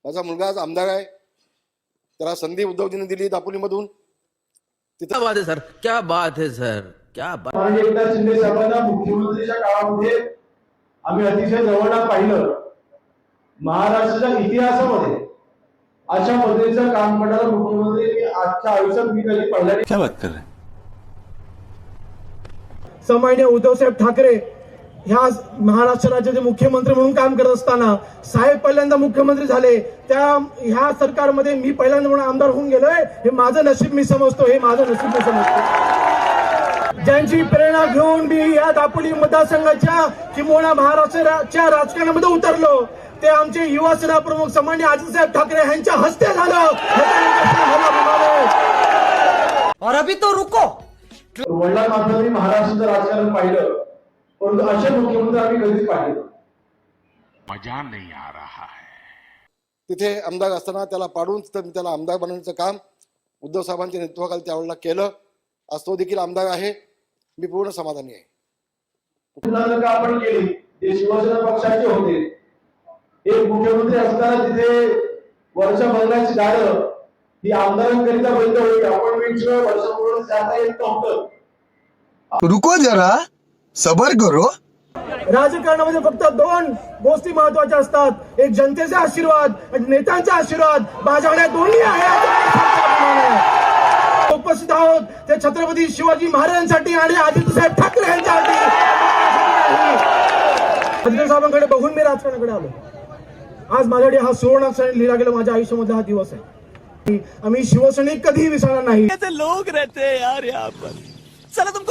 माझा मुलगा आज आमदार आहे, त्याला संधी उद्धवजींनी दिली दापोलीमधून. क्या बात है सर, क्या बात है सर, क्या बात. एकनाथ शिंदे साहेबांना मुख्यमंत्रीच्या काळामध्ये आम्ही अतिशय जवळनं पाहिलं. महाराष्ट्राच्या इतिहासामध्ये अशा पद्धतीचं काम करणारा मुख्यमंत्री मी आजच्या आयुष्यात मी कधी पाहिला नाही. क्या बात कर रहे हैं? सामान्य उद्धवसाहेब ठाकरे ह्या महाराष्ट्र राज्याचे मुख्यमंत्री म्हणून काम करत असताना साहेब पहिल्यांदा मुख्यमंत्री झाले. ह्या सरकारमध्ये मी पहिल्यांदा म्हणून आमदार होऊन गेलोय. हे माझं नशीब मी समजतो, हे माझं नशीब मी समजतो. ज्यांची प्रेरणा घेऊन मी या दापोली मतदारसंघाच्या किंवा महाराष्ट्राच्या राजकारणामध्ये उतरलो ते आमचे युवा सेना प्रमुख सन्माननीय आदित्यसाहेब ठाकरे यांच्या हस्ते झालं. और अभी तो रुको. वडिलांमार्फत मी महाराष्ट्राचं राजकारण पाहिलं, परंतु असे मुख्यमंत्री आम्ही कधीच पाहिले. मजा नहीं आ रहा है. तिथे आमदार असताना त्याला पाडून तिथं त्याला आमदार बनवण्याचं काम उद्धव साहेबांच्या नेतृत्वाखाली त्यावेळेला केलं. आज तो देखील आमदार आहे. मी पूर्ण समाधानी आहे. आपण केली ते शिवसेना पक्षाचे होते. एक मुख्यमंत्री असताना तिथे वर्षा बंगल्याची दारं ही आमदारांकरिता बंद होती. अपॉइंटमेंट वर्षापूर्वी जाता येत नव्हतं. रुको जरा, सबर करो. राजकारणामध्ये फक्त दोन गोष्टी महत्वाच्या असतात, एक जनतेचा आशीर्वाद आणि नेत्यांचा आशीर्वाद. माझ्याकडे दोन्ही आहे. उपस्थित आहोत ते छत्रपती शिवाजी महाराजांसाठी आणि आदित्यसाहेब ठाकरे यांच्यासाठी. आदित्य साहेबांकडे बघून मी राजकारणाकडे आलो. आज माझ्याकडे हा सुवर्णाक्षराने लिहिला गेला माझ्या आयुष्यामधला हा दिवस आहे. आम्ही शिवसैनिक कधीही विसरणार नाही. लोग रहते हैं यार यहाँ पर. चला तुमको